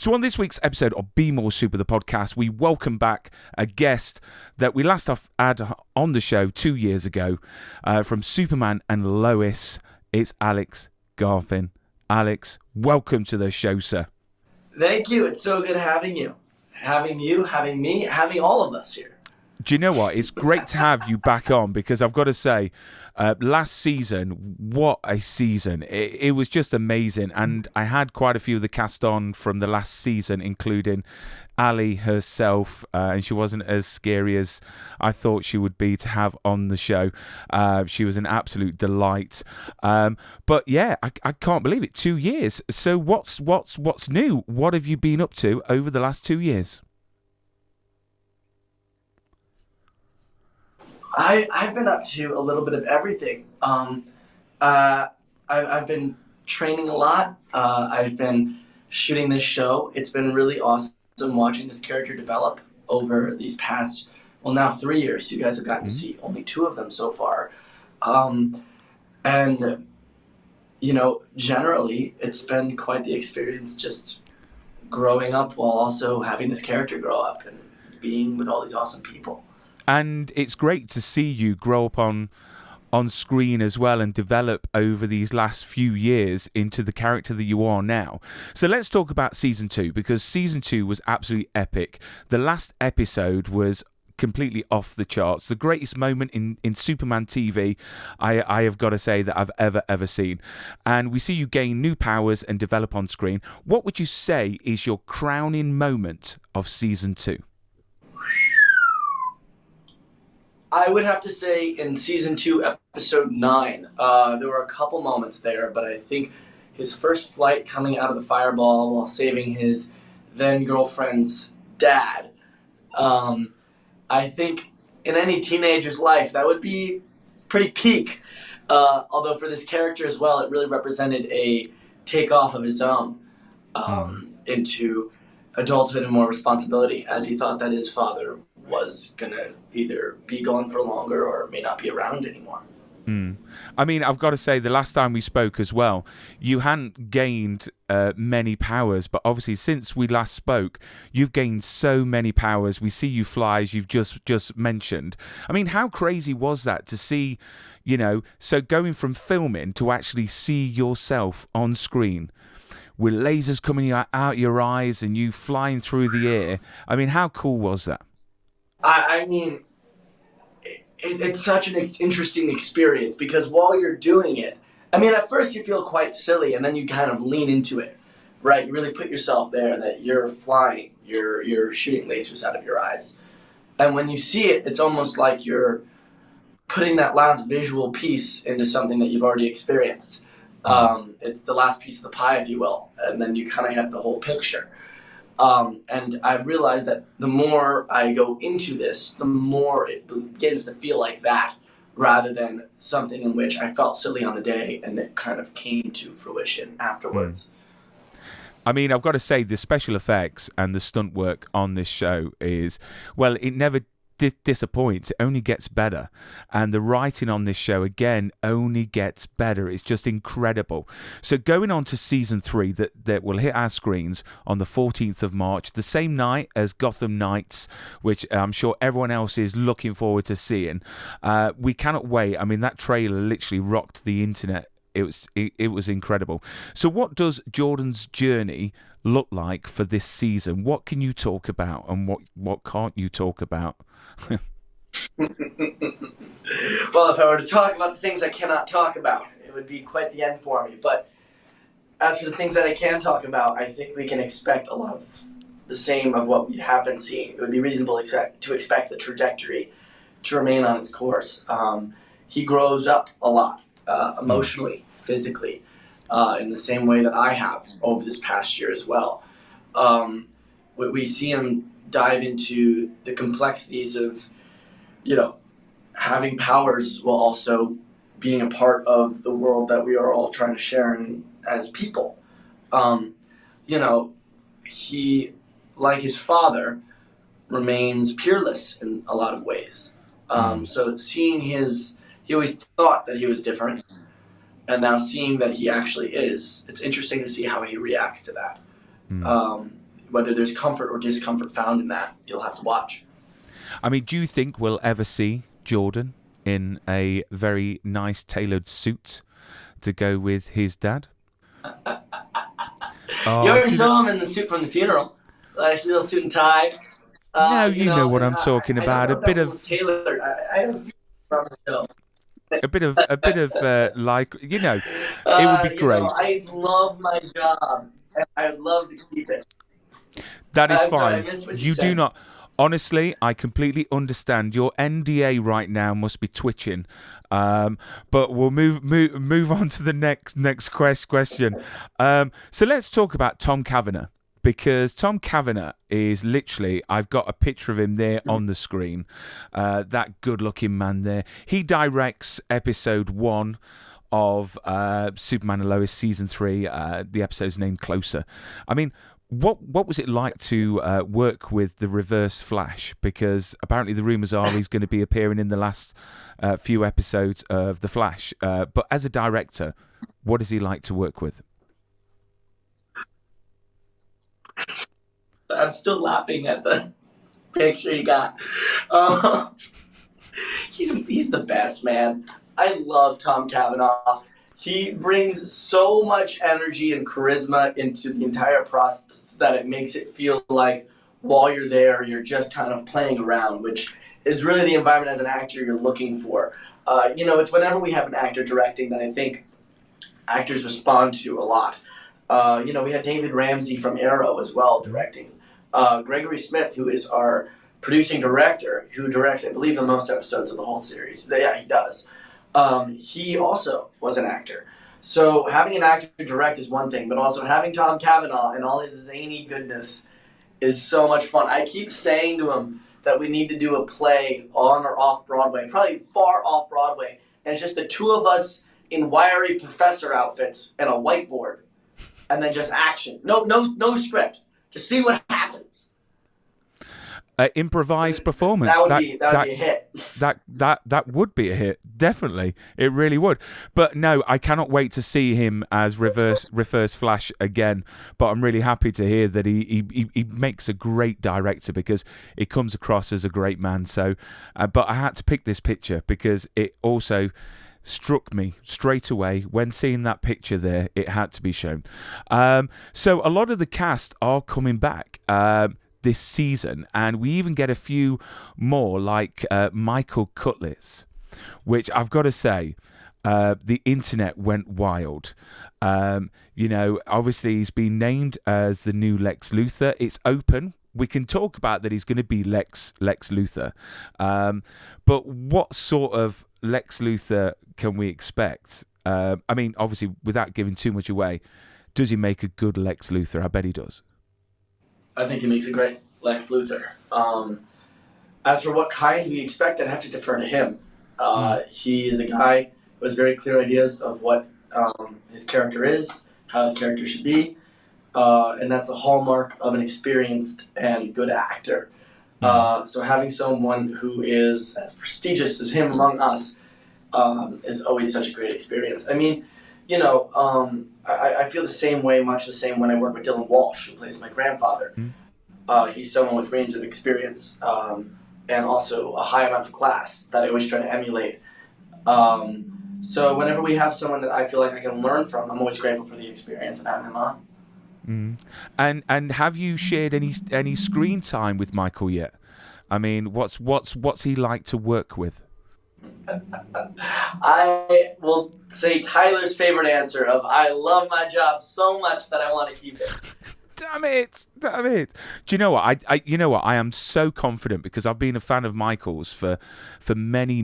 So on this week's episode of Be More Super, the podcast, we welcome back a guest that we last had on the show 2 years ago from Superman and Lois. It's Alex Garfin. Alex, welcome to the show, sir. Thank you. It's so good having you. Having you, having me, having all of us here. Do you know what? It's great to have you back on because I've got to say, last season, what a season. It was just amazing. And I had quite a few of the cast on from the last season, including Ali herself. And she wasn't as scary as I thought she would be to have on the show. She was an absolute delight. But yeah, I can't believe it. 2 years. So what's new? What have you been up to over the last 2 years? I've been up to a little bit of everything. I've been training a lot. I've been shooting this show. It's been really awesome watching this character develop over these past, now 3 years. You guys have gotten to see only 2 of them so far. And, generally, it's been quite the experience just growing up while also having this character grow up and being with all these awesome people. And it's great to see you grow up on screen as well and develop over these last few years into the character that you are now. So let's talk about season 2, because season 2 was absolutely epic. The last episode was completely off the charts. The greatest moment in Superman TV, I have got to say, that I've ever seen. And we see you gain new powers and develop on screen. What would you say is your crowning moment of season 2? I would have to say in season 2, episode 9, there were a couple moments there, but I think his first flight coming out of the fireball while saving his then girlfriend's dad. I think in any teenager's life that would be pretty peak. Although for this character as well, it really represented a takeoff of his own into adulthood and more responsibility, as he thought that his father was going to either be gone for longer or may not be around anymore. I mean, I've got to say, the last time we spoke as well, you hadn't gained many powers, but obviously since we last spoke, you've gained so many powers. We see you fly, as you've just mentioned. I mean, how crazy was that to see, so going from filming to actually see yourself on screen with lasers coming out your eyes and you flying through the air? I mean, how cool was that? I mean, it's such an interesting experience because while you're doing it, at first you feel quite silly and then you kind of lean into it, right? You really put yourself there that you're flying, you're shooting lasers out of your eyes. And when you see it, it's almost like you're putting that last visual piece into something that you've already experienced. It's the last piece of the pie, if you will, and then you kind of have the whole picture. And I've realized that the more I go into this, the more it begins to feel like that, rather than something in which I felt silly on the day and it kind of came to fruition afterwards. I mean, I've got to say, the special effects and the stunt work on this show is, well, it never disappoints. It only gets better. And the writing on this show, again, only gets better. It's just incredible. So going on to season 3 that will hit our screens on the 14th of March, the same night as Gotham Knights, which I'm sure everyone else is looking forward to seeing. We cannot wait. I mean, that trailer literally rocked the internet. It was incredible. So what does Jordan's journey look like for this season? What can you talk about and what can't you talk about? Well, if I were to talk about the things I cannot talk about, it would be quite the end for me. But as for the things that I can talk about, I think we can expect a lot of the same of what we have been seeing. It would be reasonable to expect the trajectory to remain on its course. He grows up a lot, emotionally, physically, in the same way that I have over this past year as well. We see him dive into the complexities of, having powers while also being a part of the world that we are all trying to share as people. He, like his father, remains peerless in a lot of ways. So seeing he always thought that he was different, and now seeing that he actually is, it's interesting to see how he reacts to that. whether there's comfort or discomfort found in that, you'll have to watch. I mean, do you think we'll ever see Jordan in a very nice tailored suit to go with his dad? You already saw him in the suit from the funeral. Like, little suit and tie. No, you know what I'm talking about. A bit of tailored. I have a feeling from the show. A bit of like, you know, it would be great. I love my job, and I'd love to keep it. That is fine. Sorry, I missed what you said. Do not. Honestly, I completely understand. Your NDA right now must be twitching. But we'll move on to the next question. So let's talk about Tom Cavanagh, because Tom Cavanagh is literally, I've got a picture of him there on the screen. That good-looking man there. He directs episode 1 of Superman Lois season 3. The episode's named Closer. I mean, what was it like to work with the Reverse Flash? Because apparently the rumours are he's going to be appearing in the last few episodes of The Flash. But as a director, what is he like to work with? I'm still laughing at the picture you got. He's the best, man. I love Tom Cavanagh. He brings so much energy and charisma into the entire process that it makes it feel like while you're there, you're just kind of playing around, which is really the environment as an actor you're looking for. It's whenever we have an actor directing that I think actors respond to a lot. We had David Ramsey from Arrow as well directing. Gregory Smith, who is our producing director, who directs, I believe, the most episodes of the whole series. Yeah, he does. He also was an actor. So having an actor direct is one thing, but also having Tom Cavanagh and all his zany goodness is so much fun. I keep saying to him that we need to do a play on or off Broadway, probably far off Broadway, and it's just the two of us in wiry professor outfits and a whiteboard, and then just action. No script. Just see what happens. Improvised performance. That would be a hit. That would be a hit. Definitely, it really would. But no, I cannot wait to see him as Reverse Flash again. But I'm really happy to hear that he makes a great director, because it comes across as a great man. So, but I had to pick this picture because it also struck me straight away when seeing that picture there. It had to be shown. So a lot of the cast are coming back this season, and we even get a few more, like Michael Cutlitz, which I've got to say, the internet went wild. Obviously he's been named as the new Lex Luthor. It's open. We can talk about that he's going to be Lex Luthor. But what sort of Lex Luthor can we expect? Obviously, without giving too much away, does he make a good Lex Luthor? I bet he does. I think he makes a great Lex Luthor. As for what kind we expect, I'd have to defer to him. He is a guy who has very clear ideas of what his character is, how his character should be, and that's a hallmark of an experienced and good actor. So having someone who is as prestigious as him among us is always such a great experience. I mean, I feel much the same when I work with Dylan Walsh, who plays my grandfather. He's someone with range of experience and also a high amount of class that I always try to emulate. So whenever we have someone that I feel like I can learn from, I'm always grateful for the experience of having him on. And have you shared any screen time with Michael yet? I mean, what's he like to work with? I will say Tyler's favorite answer of I love my job so much that I want to keep it. Damn it! Do you know what? I am so confident because I've been a fan of Michael's for many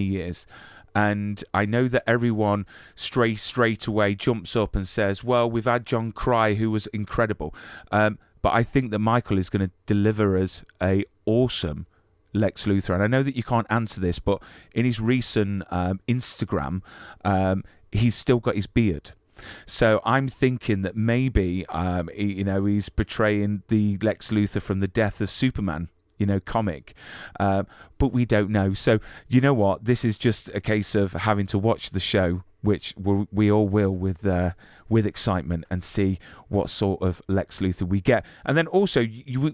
years. And I know that everyone straight away jumps up and says, well, we've had John Crye, who was incredible. But I think that Michael is going to deliver us a awesome Lex Luthor. And I know that you can't answer this, but in his recent Instagram, he's still got his beard. So I'm thinking that maybe, he's portraying the Lex Luthor from the Death of Superman, comic. But we don't know. So you know what? This is just a case of having to watch the show which we all will with excitement, and see what sort of Lex Luthor we get. And then also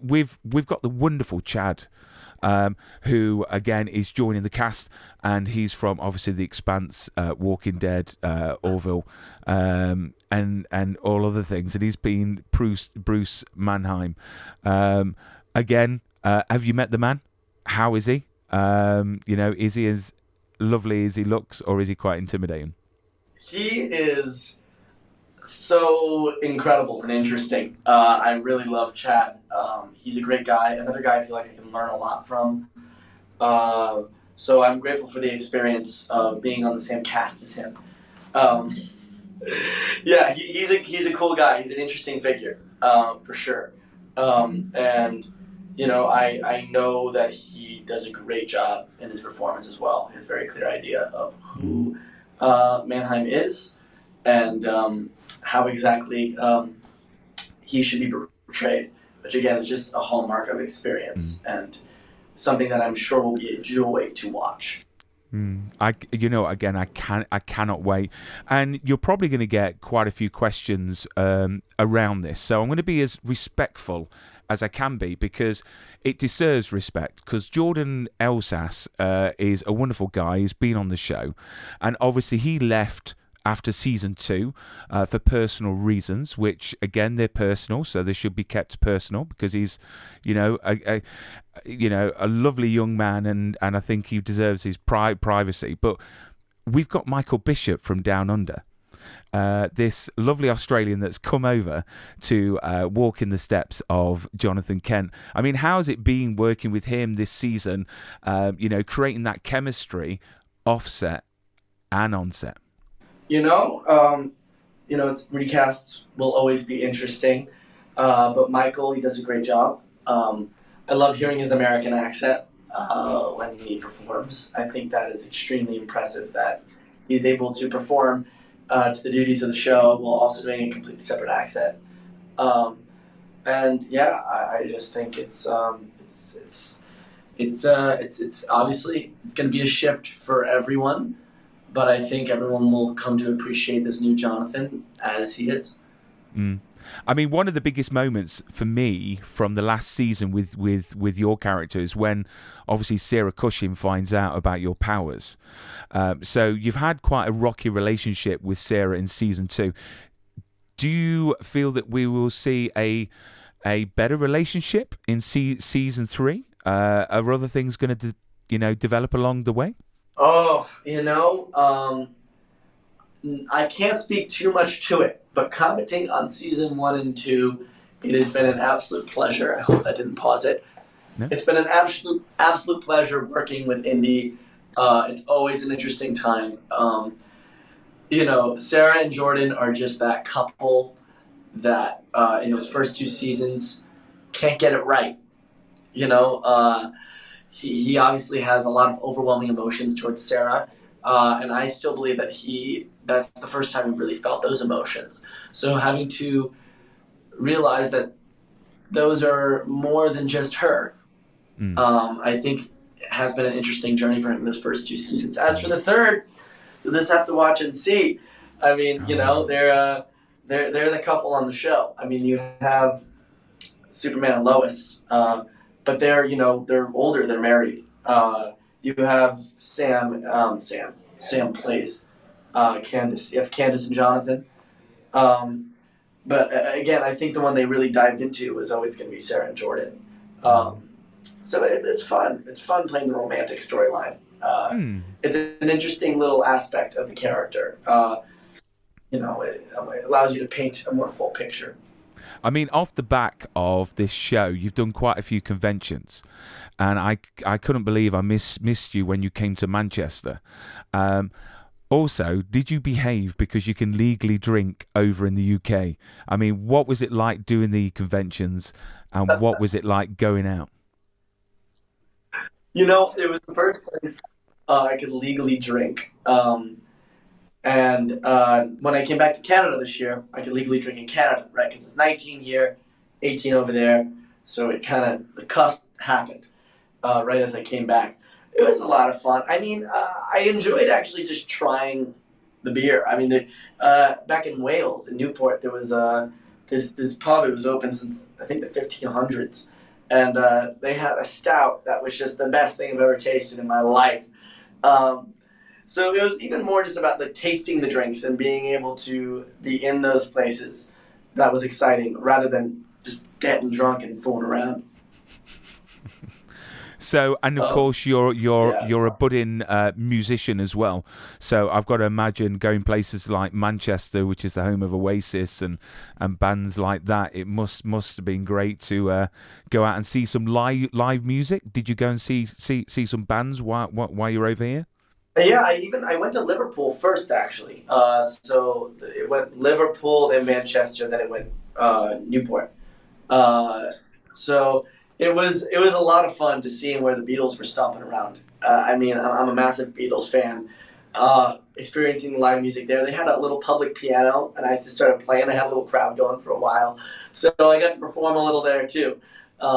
we've got the wonderful Chad, who again is joining the cast, and he's from obviously The Expanse, Walking Dead, Orville, and all other things, and he's been Bruce Mannheim. Again, have you met the man? How is he? Is he as lovely as he looks, or is he quite intimidating? He is so incredible and interesting. I really love Chad. He's a great guy. Another guy I feel like I can learn a lot from. So I'm grateful for the experience of being on the same cast as him. Yeah, he's a cool guy. He's an interesting figure, for sure. And I know that he does a great job in his performance as well. He has a very clear idea of who Mannheim is, and how exactly he should be portrayed, which again is just a hallmark of experience and something that I'm sure will be a joy to watch. I cannot wait, and you're probably going to get quite a few questions around this, so I'm going to be as respectful as I can be, because it deserves respect, because Jordan Elsas is a wonderful guy. He's been on the show, and obviously he left after season 2 for personal reasons, which again, they're personal, so they should be kept personal, because he's a lovely young man, and I think he deserves his privacy. But we've got Michael Bishop from Down Under, this lovely Australian that's come over to walk in the steps of Jonathan Kent. I mean, how's it been working with him this season, creating that chemistry offset and on set? Recasts will always be interesting, but Michael, he does a great job. I love hearing his American accent when he performs. I think that is extremely impressive that he's able to perform to the duties of the show while also doing a completely separate accent. And yeah, I just think it's obviously it's going to be a shift for everyone, but I think everyone will come to appreciate this new Jonathan as he is. I mean, one of the biggest moments for me from the last season with your character is when obviously Sarah Cushing finds out about your powers. So you've had quite a rocky relationship with Sarah in season 2. Do you feel that we will see a better relationship in season 3? Are other things going to develop along the way? I can't speak too much to it, but commenting on season 1 and 2, it has been an absolute pleasure. I hope that didn't pause it. No. It's been an absolute pleasure working with Indy. It's always an interesting time. Sarah and Jordan are just that couple that in those first 2 seasons can't get it right. He obviously has a lot of overwhelming emotions towards Sarah, and I still believe that that's the first time he really felt those emotions. So having to realize that those are more than just her, I think has been an interesting journey for him in those first 2 seasons. As for the third, you'll just have to watch and see. I mean, they're the couple on the show. I mean, you have Superman and Lois, but they're older, they're married. You have Sam plays Candace. You have Candace and Jonathan. But again, I think the one they really dived into was always going to be Sarah and Jordan. So it's fun. It's fun playing the romantic storyline. It's an interesting little aspect of the character. It allows you to paint a more full picture. I mean, off the back of this show, you've done quite a few conventions, and I couldn't believe I missed you when you came to Manchester. Also, did you behave because you can legally drink over in the UK? I mean, what was it like doing the conventions, and what was it like going out? It was the first place I could legally drink. And when I came back to Canada this year, I could legally drink in Canada, right? Because it's 19 here, 18 over there. So the cusp happened right as I came back. It was a lot of fun. I mean, I enjoyed actually just trying the beer. I mean, back in Wales, in Newport, there was this pub. It was open since I think the 1500s, and they had a stout that was just the best thing I've ever tasted in my life. Um, so it was even more just about the tasting the drinks and being able to be in those places. That was exciting, rather than just getting drunk and fooling around. So, and of course, you're a budding musician as well. So I've got to imagine going places like Manchester, which is the home of Oasis and bands like that. It must have been great to go out and see some live music. Did you go and see some bands while you're over here? Yeah, I went to Liverpool first, actually. So it went Liverpool, then Manchester, then it went Newport. So it was a lot of fun to see where the Beatles were stomping around. I mean, I'm a massive Beatles fan. Experiencing live music there, they had a little public piano, and I just started playing. I had a little crowd going for a while, so I got to perform a little there too,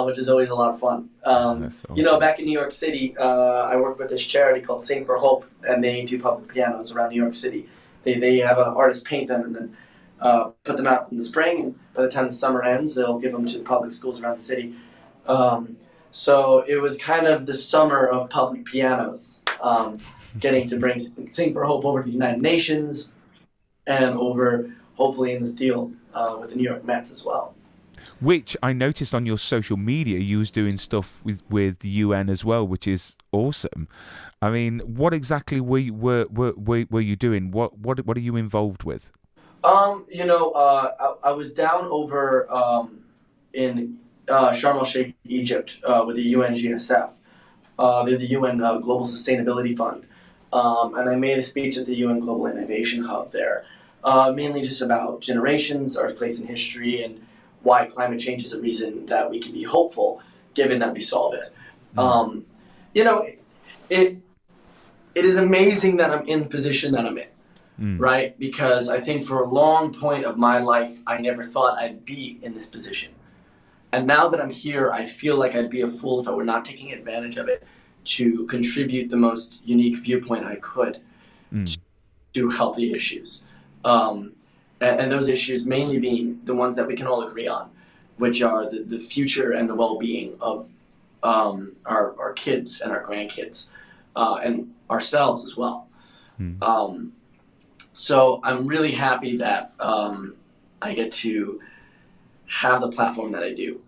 which is always a lot of fun. That's awesome. Back in New York City, I work with this charity called Sing for Hope, and they do public pianos around New York City. They have an artist paint them and then put them out in the spring, and by the time the summer ends, they'll give them to the public schools around the city. So it was kind of the summer of public pianos, getting to bring Sing for Hope over to the United Nations and over, hopefully, in this deal with the New York Mets as well. Which I noticed on your social media, you was doing stuff with the UN as well, which is awesome. I mean, what exactly were you doing? What are you involved with? I was down over in Sharm el Sheikh, Egypt, with the UNGSF. They're the UN Global Sustainability Fund. And I made a speech at the UN Global Innovation Hub there, mainly just about generations, our place in history, and why climate change is a reason that we can be hopeful, given that we solve it. It is amazing that I'm in the position that I'm in, right? Because I think for a long point of my life, I never thought I'd be in this position. And now that I'm here, I feel like I'd be a fool if I were not taking advantage of it to contribute the most unique viewpoint I could to help the issues. And those issues mainly being the ones that we can all agree on, which are the future and the well-being of our kids and our grandkids, and ourselves as well. So I'm really happy that I get to have the platform that I do,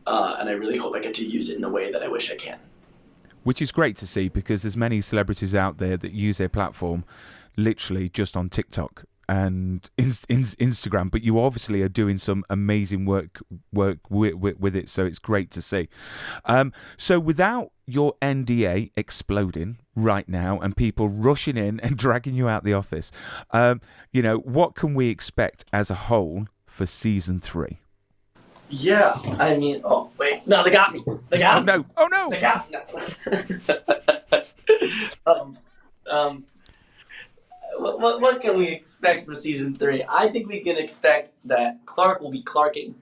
and I really hope I get to use it in the way that I wish I can. Which is great to see, because there's many celebrities out there that use their platform literally just on TikTok and Instagram, but you obviously are doing some amazing work with it, so it's great to see. So without your NDA exploding right now and people rushing in and dragging you out the office, what can we expect as a whole for season 3? Yeah, I mean, oh wait, no, they got me. They got me. Oh no! They got me. What can we expect for season 3? I think we can expect that Clark will be Clarking.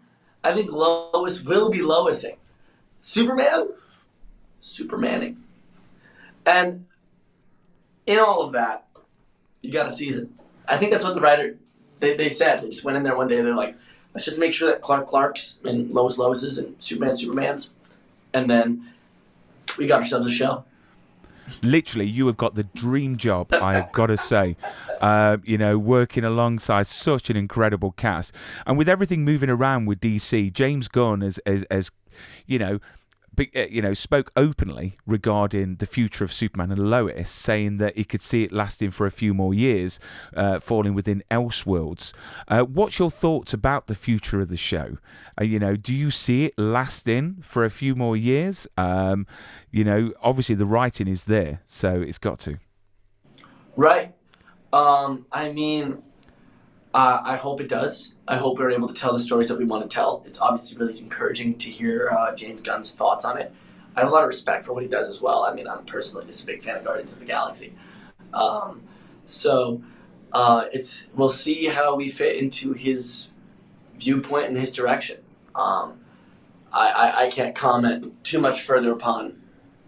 I think Lois will be Loising. Superman? Supermaning. And in all of that, you got a season. I think that's what the writer, they said. They just went in there one day, they're like, let's just make sure that Clark Clarks and Lois Loises and Superman Supermans, and then we got ourselves a show. Literally, you have got the dream job, I have got to say. Working alongside such an incredible cast, and with everything moving around with DC, James Gunn has spoke openly regarding the future of Superman and Lois, saying that he could see it lasting for a few more years, falling within Elseworlds. What's your thoughts about the future of the show? Do you see it lasting for a few more years? Obviously the writing is there, so it's got to. Right. I hope it does. I hope we're able to tell the stories that we want to tell. It's obviously really encouraging to hear James Gunn's thoughts on it. I have a lot of respect for what he does as well. I mean, I'm personally just a big fan of Guardians of the Galaxy. We'll see how we fit into his viewpoint and his direction. I can't comment too much further upon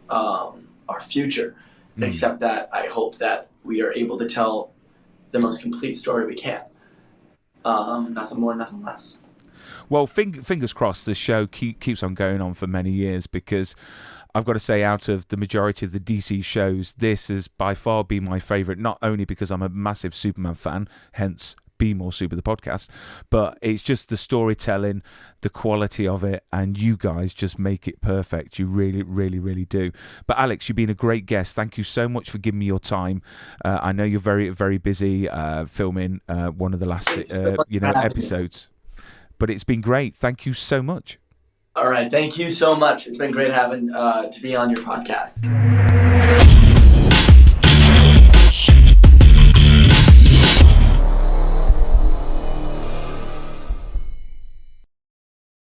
our future, except that I hope that we are able to tell the most complete story we can. Nothing more, nothing less. Well, fingers crossed the show keeps on going on for many years, because I've got to say, out of the majority of the DC shows, this has by far been my favourite, not only because I'm a massive Superman fan, hence Be More Super, the podcast, but it's just the storytelling, the quality of it, and you guys just make it perfect. You really, really, really do. But Alex, you've been a great guest. Thank you so much for giving me your time. I know you're very, very busy filming one of the last episodes, but it's been great. Thank you so much. All right. Thank you so much. It's been great having to be on your podcast.